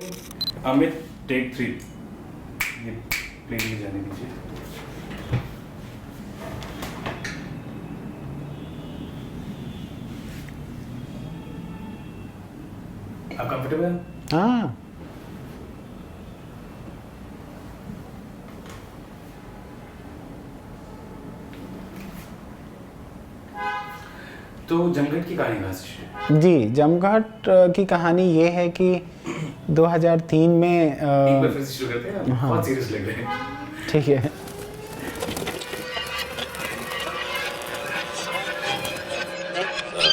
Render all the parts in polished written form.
Amit take 3 ये plane में जाने दीजिए। आप कंफर्टेबल हैं? हाँ। तो जमघट की कहानी कहाँ से शुरू है? जी, जमघट की कहानी ये है कि 2003 में एक बार फिर से शुरू करते हैं। हाँ। बहुत सीरियस लग रहे हैं। ठीक है।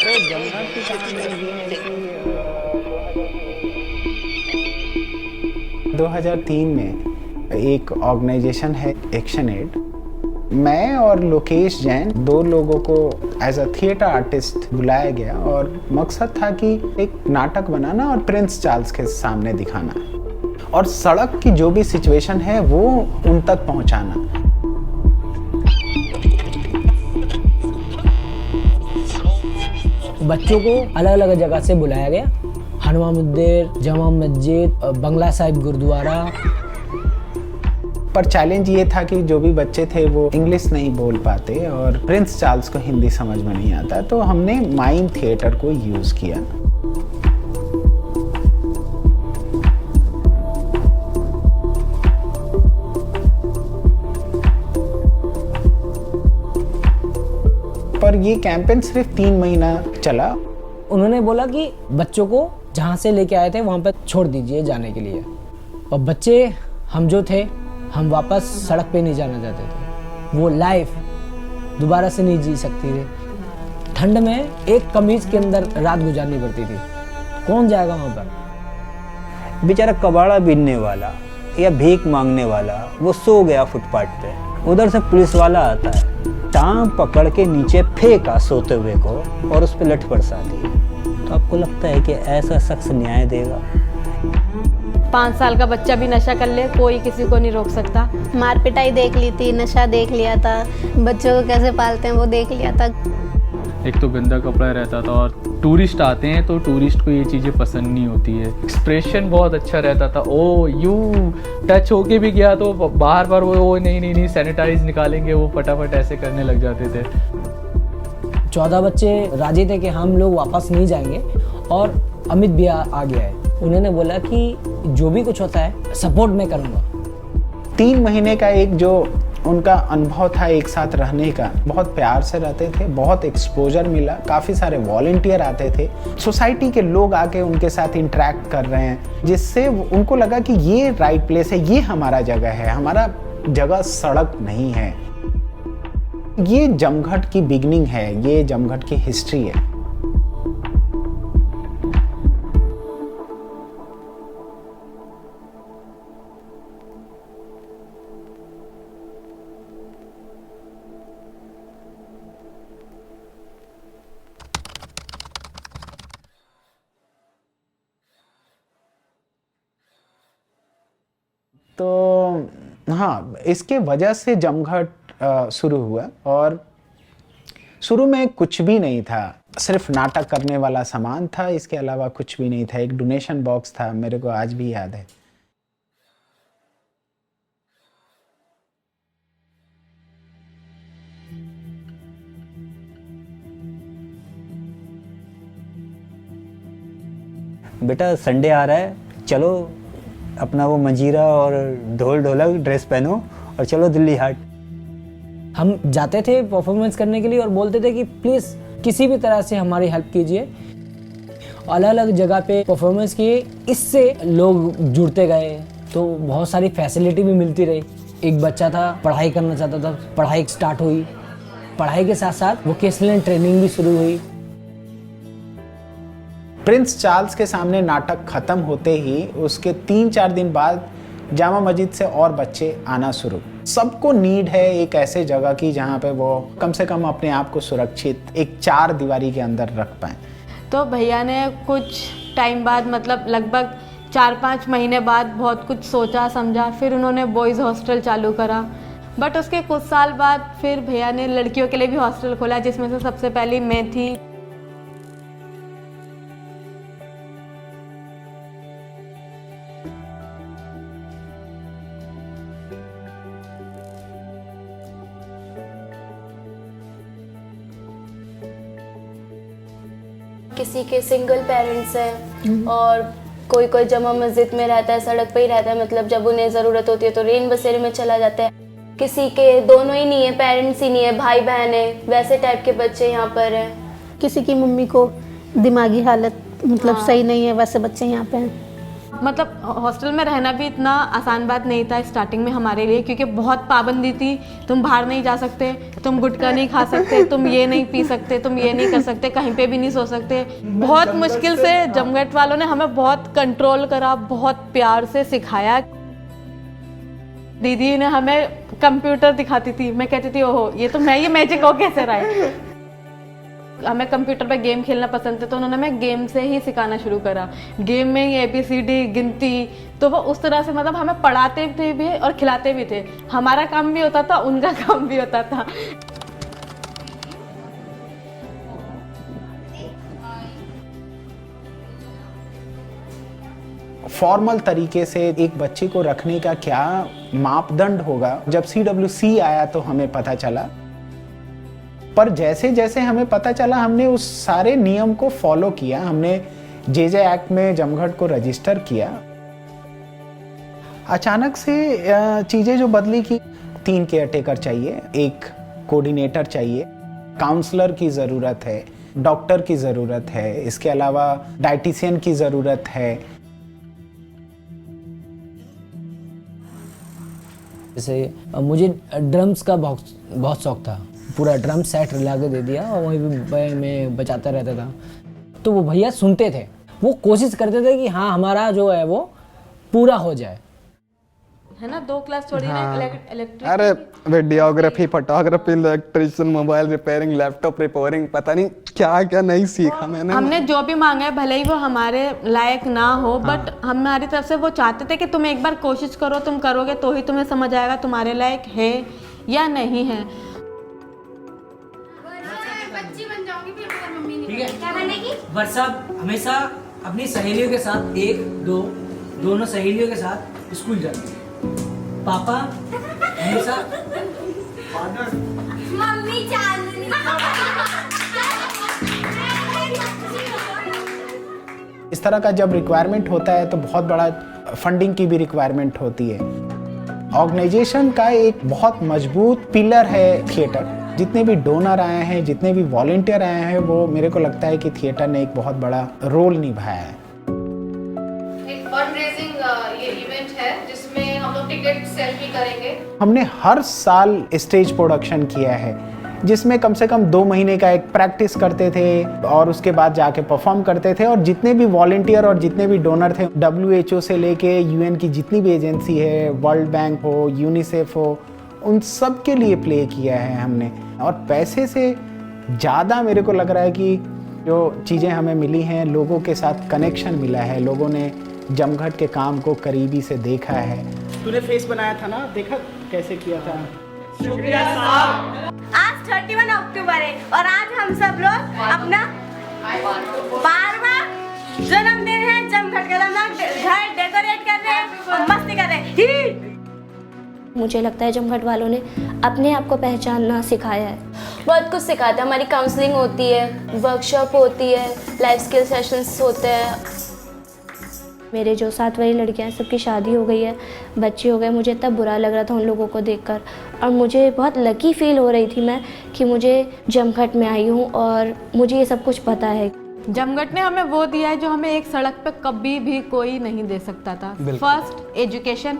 तो जमघट की कहानी ये है कि 2003 में एक ऑर्गेनाइजेशन है एक्शन एड। मैं और लोकेश जैन दो लोगों को एज अ थिएटर आर्टिस्ट बुलाया गया और मकसद था कि एक नाटक बनाना और प्रिंस चार्ल्स के सामने दिखाना और सड़क की जो भी सिचुएशन है वो उन तक पहुंचाना। बच्चों को अलग अलग जगह से बुलाया गया, हनुमान मंदिर, जामा मस्जिद, बंगला साहिब गुरुद्वारा। पर चैलेंज ये था कि जो भी बच्चे थे वो इंग्लिश नहीं बोल पाते और प्रिंस चार्ल्स को हिंदी समझ में नहीं आता, तो हमने माइम थिएटर को यूज़ किया। पर ये कैंपेन सिर्फ 3 महीना चला। उन्होंने बोला कि बच्चों को जहाँ से लेके आए थे वहाँ पर छोड़ दीजिए जाने के लिए। और बच्चे हम जो थे, हम वापस सड़क पे नहीं जाना चाहते थे। वो लाइफ दोबारा से नहीं जी सकती थी। ठंड में एक कमीज के अंदर रात गुजारनी पड़ती थी। कौन जाएगा वहाँ पर? बेचारा कबाड़ा बीनने वाला या भीख मांगने वाला वो सो गया फुटपाथ पे। उधर से पुलिस वाला आता है, टांग पकड़ के नीचे फेंका सोते हुए को और उस पर लठ बरसा दी। तो आपको लगता है कि ऐसा शख्स न्याय देगा? 5 साल का बच्चा भी नशा कर ले, कोई किसी को नहीं रोक सकता। मार पिटाई देख ली थी, नशा देख लिया था, बच्चों को कैसे पालते हैं वो देख लिया था। एक तो गंदा कपड़ा रहता था और टूरिस्ट आते हैं तो टूरिस्ट को ये चीज़ें पसंद नहीं होती है। एक्सप्रेशन बहुत अच्छा रहता था। ओ यू टच होके भी गया तो बार बार वो नहीं सैनिटाइज निकालेंगे, वो फटाफट ऐसे करने लग जाते थे। 14 बच्चे राजी थे कि हम लोग वापस नहीं जाएंगे और अमित भी आ गया है। उन्होंने बोला कि जो भी कुछ होता है सपोर्ट मैं करूँगा। 3 महीने का एक जो उनका अनुभव था एक साथ रहने का, बहुत प्यार से रहते थे, बहुत एक्सपोजर मिला, काफ़ी सारे वॉलंटियर आते थे, सोसाइटी के लोग आके उनके साथ इंटरेक्ट कर रहे हैं, जिससे उनको लगा कि ये राइट प्लेस है, ये हमारा जगह है, हमारा जगह सड़क नहीं है। ये जमघट की बिगनिंग है, ये जमघट की हिस्ट्री है। तो हाँ, इसके वजह से जमघट शुरू हुआ और शुरू में कुछ भी नहीं था, सिर्फ नाटक करने वाला सामान था, इसके अलावा कुछ भी नहीं था। एक डोनेशन बॉक्स था, मेरे को आज भी याद है। बेटा संडे आ रहा है, चलो अपना वो मंजीरा और ढोल ढोलक ड्रेस पहनो और चलो दिल्ली हाट। हम जाते थे परफॉर्मेंस करने के लिए और बोलते थे कि प्लीज़ किसी भी तरह से हमारी हेल्प कीजिए। अलग अलग जगह पे परफॉर्मेंस किए, इससे लोग जुड़ते गए तो बहुत सारी फैसिलिटी भी मिलती रही। एक बच्चा था पढ़ाई करना चाहता था, पढ़ाई स्टार्ट हुई, पढ़ाई के साथ साथ वोकेशनल ट्रेनिंग भी शुरू हुई। प्रिंस चार्ल्स के सामने नाटक खत्म होते ही उसके 3-4 दिन बाद जामा मस्जिद से और बच्चे आना शुरू। सबको नीड है एक ऐसे जगह की जहाँ पे वो कम से कम अपने आप को सुरक्षित एक 4 दीवारी के अंदर रख पाएं। तो भैया ने कुछ टाइम बाद, मतलब लगभग 4-5 महीने बाद बहुत कुछ सोचा समझा, फिर उन्होंने बॉयज़ हॉस्टल चालू करा। बट उसके कुछ साल बाद फिर भैया ने लड़कियों के लिए भी हॉस्टल खोला, जिसमें से सबसे पहली मैं थी। किसी के सिंगल पेरेंट्स हैं और कोई कोई जमा मस्जिद में रहता है, सड़क पे ही रहता है, मतलब जब उन्हें ज़रूरत होती है तो रेन बसेरे में चला जाता है। किसी के दोनों ही नहीं है, पेरेंट्स ही नहीं है, भाई बहन है, वैसे टाइप के बच्चे यहाँ पर हैं। किसी की मम्मी को दिमागी हालत मतलब सही नहीं है, वैसे बच्चे यहाँ पे हैं। मतलब हॉस्टल में रहना भी इतना आसान बात नहीं था स्टार्टिंग में हमारे लिए, क्योंकि बहुत पाबंदी थी। तुम बाहर नहीं जा सकते, तुम गुटखा नहीं खा सकते, तुम ये नहीं पी सकते, तुम ये नहीं कर सकते, कहीं पे भी नहीं सो सकते। बहुत मुश्किल से जमघट वालों ने हमें बहुत कंट्रोल करा, बहुत प्यार से सिखाया। दीदी ने हमें कंप्यूटर दिखाती थी, मैं कहती थी ओहो ये तो मैं, ये मैजिक हो कैसे रहा है। हमें कंप्यूटर पे गेम खेलना पसंद था, तो उन्होंने हमें गेम से ही सिखाना शुरू करा। गेम में ही ABCD गिनती, तो वो उस तरह से मतलब हमें पढ़ाते थे भी और खिलाते भी थे। हमारा काम भी होता था, उनका काम भी होता था। फॉर्मल तरीके से एक बच्चे को रखने का क्या मापदंड होगा, जब CWC आया तो हमें पता चला। पर जैसे जैसे हमें पता चला हमने उस सारे नियम को फॉलो किया। हमने JJ एक्ट में जमघट को रजिस्टर किया। अचानक से चीज़ें जो बदली कि 3 केयरटेकर चाहिए, 1 कोऑर्डिनेटर चाहिए, काउंसलर की ज़रूरत है, डॉक्टर की ज़रूरत है, इसके अलावा डाइटिशियन की ज़रूरत है। जैसे मुझे ड्रम्स का बहुत शौक था, पूरा ड्रम सेट ला के दे दिया और वहीं पे मैं बजाता रहता था। तो वो भैया सुनते थे, वो कोशिश करते थे कि हाँ हमारा जो है वो पूरा हो जाए, है ना। 2 क्लास छोड़ी ना इलेक्ट्रिक। अरे videography, photography, electrician, mobile repairing, laptop repairing, पता नहीं क्या क्या नहीं सीखा मैंने। हमने जो भी मांगा है, भले ही वो हमारे लायक ना हो, बट हमारी तरफ से वो चाहते थे कि तुम एक बार कोशिश करो, तुम करोगे तो ही तुम्हें समझ आएगा तुम्हारे लायक है या नहीं है। ठीक है, क्या बनेगी? वर्षा हमेशा अपनी सहेलियों के साथ, 1-2 दोनों सहेलियों के साथ स्कूल जाती है। पापा हमेशा मम्मी चांदनी। इस तरह का जब रिक्वायरमेंट होता है तो बहुत बड़ा फंडिंग की भी रिक्वायरमेंट होती है। ऑर्गेनाइजेशन का एक बहुत मजबूत पिलर है थिएटर। जितने भी डोनर आए हैं, जितने भी वॉलंटियर आए हैं, वो मेरे को लगता है कि थिएटर ने एक बहुत बड़ा रोल निभाया है। एक फंडरेजिंग ये इवेंट है जिसमें हम लोग टिकट सेल भी करेंगे। हमने हर साल स्टेज प्रोडक्शन किया है, जिसमें कम से कम 2 महीने का एक प्रैक्टिस करते थे और उसके बाद जाके परफॉर्म करते थे। और जितने भी वॉलंटियर और जितने भी डोनर थे, WHO से लेके UN की जितनी भी एजेंसी है, वर्ल्ड बैंक हो, यूनिसेफ हो, उन सब के लिए प्ले किया है हमने। और पैसे से ज़्यादा मेरे को लग रहा है कि जो चीज़ें हमें मिली हैं, लोगों के साथ कनेक्शन मिला है, लोगों ने जमघट के काम को करीबी से देखा है। तूने फेस बनाया था ना, देखा कैसे किया था। शुक्रिया साहब। आज 31 अक्टूबर है और आज हम सब लोग अपना 12वां जन्मदिन है। जमघट का घर डेकोरेट कर रहे हैं और मस्ती कर रहे हैं। मुझे लगता है जमघट वालों ने अपने आप को पहचानना सिखाया है, बहुत कुछ सिखाता है। हमारी काउंसलिंग होती है, वर्कशॉप होती है, लाइफ स्किल सेशंस होते हैं। मेरे जो साथ वाली लड़कियां हैं, सबकी शादी हो गई है, बच्चे हो गए। मुझे इतना बुरा लग रहा था उन लोगों को देखकर, और मुझे बहुत लकी फील हो रही थी मैं कि मुझे जमघट में आई हूँ और मुझे ये सब कुछ पता है। जमघट ने हमें वो दिया है जो हमें एक सड़क पे कभी भी कोई नहीं दे सकता था। फर्स्ट एजुकेशन,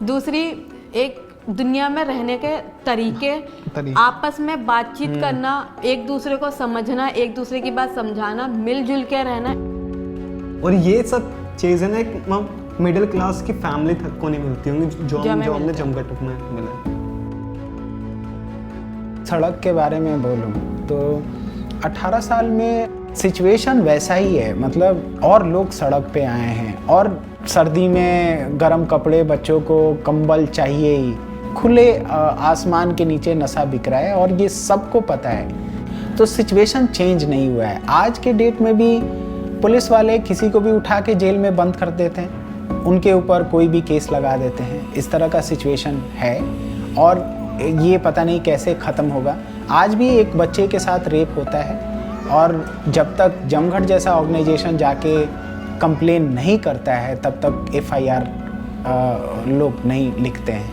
दूसरी एक दुनिया में रहने के तरीके, आपस में बातचीत करना, एक दूसरे को समझना, एक दूसरे की बात समझाना, मिलजुल के रहना। और ये सब चीज़ें ना एक मिडिल क्लास की फैमिली तक को नहीं मिलती होंगी जो हमने जमघट में मिला। सड़क के बारे में बोलूं तो 18 साल में सिचुएशन वैसा ही है, मतलब और लोग सड़क पे आए हैं और सर्दी में गर्म कपड़े, बच्चों को कंबल चाहिए ही, खुले आसमान के नीचे नशा बिक रहा है और ये सबको पता है। तो सिचुएशन चेंज नहीं हुआ है। आज के डेट में भी पुलिस वाले किसी को भी उठा के जेल में बंद कर देते हैं, उनके ऊपर कोई भी केस लगा देते हैं। इस तरह का सिचुएशन है और ये पता नहीं कैसे ख़त्म होगा। आज भी एक बच्चे के साथ रेप होता है और जब तक जमघट जैसा ऑर्गेनाइजेशन जाके कंप्लेन नहीं करता है तब तक FIR लोग नहीं लिखते हैं।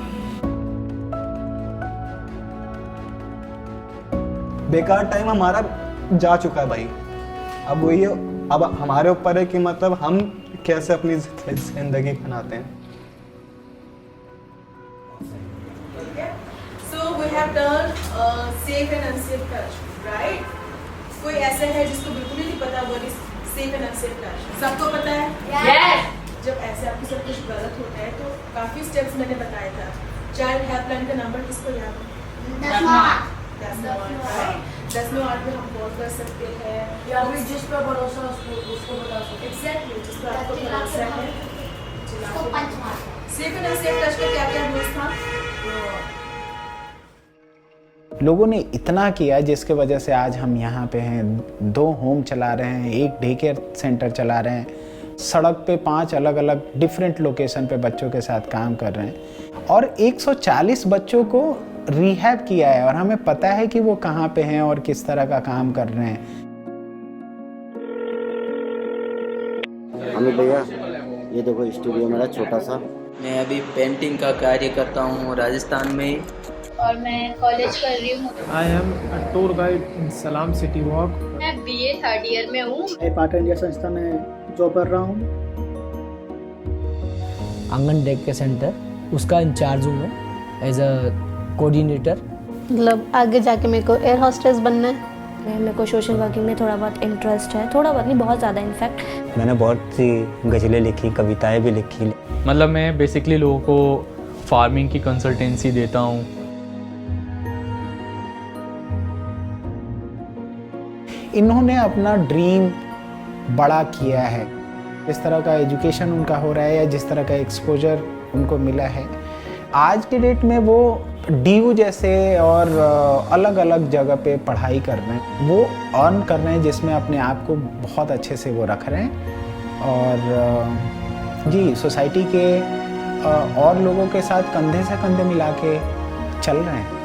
बेकार टाइम हमारा जा चुका है भाई। अब वही है, अब हमारे ऊपर है कि मतलब हम कैसे अपनी जिंदगी बनाते हैं। So we have done safe and unsafe touch, right? कोई ऐसा है जिसको बिल्कुल ही नहीं पता what is safe and unsafe touch? सबको पता है? Yes. जब ऐसे आपके साथ कुछ गलत होता है तो काफी स्टेप्स मैंने बताया था। चाइल्ड हेल्पलाइन का नंबर किसको याद है? 10/8 में हम कॉल कर सकते हैं या फिर जिस पर भरोसा उसको बता सकते हैं। एग्जैक्टली, जिस पर आपको भरोसा है। सेफ एंड अनसेफ टच का क्या क्या रूल्स था? लोगों ने इतना किया जिसके वजह से आज हम यहाँ पे हैं। 2 होम चला रहे हैं, 1 डे केयर सेंटर चला रहे हैं, सड़क पे 5 अलग अलग डिफरेंट लोकेशन पे बच्चों के साथ काम कर रहे हैं और 140 बच्चों को रिहैब किया है और हमें पता है कि वो कहाँ पे हैं और किस तरह का काम कर रहे हैं। अमित भैया, ये देखो स्टूडियो मेरा छोटा सा। मैं अभी पेंटिंग का कार्य करता हूँ राजस्थान में और मैं कॉलेज कर रही हूँ। आई एम टूर गाइड इन सलाम सिटी वॉक। मैं BA 3rd ईयर में हूँ। मैं पाटा इंडिया संस्था में जॉब कर रहा हूँ। आंगन डे के सेंटर उसका इंचार्ज हूँ मैं एज अ कोऑर्डिनेटर। मतलब आगे जाके मेरे को एयर होस्टेस बनना है। मेरे को सोशल वर्किंग में थोड़ा बहुत इंटरेस्ट है, थोड़ा बहुत नहीं, बहुत ज़्यादा इनफैक्ट। मैंने बहुत सी गज़लें लिखी, कविताएं भी लिखी। मतलब मैं बेसिकली लोगों को फार्मिंग की कंसल्टेंसी देता हूँ। इन्होंने अपना ड्रीम बड़ा किया है। इस तरह का एजुकेशन उनका हो रहा है या जिस तरह का एक्सपोजर उनको मिला है, आज के डेट में वो DU जैसे और अलग अलग जगह पे पढ़ाई कर रहे हैं, वो अर्न कर रहे हैं जिसमें अपने आप को बहुत अच्छे से वो रख रहे हैं और जी सोसाइटी के और लोगों के साथ कंधे से कंधे मिला के चल रहे हैं।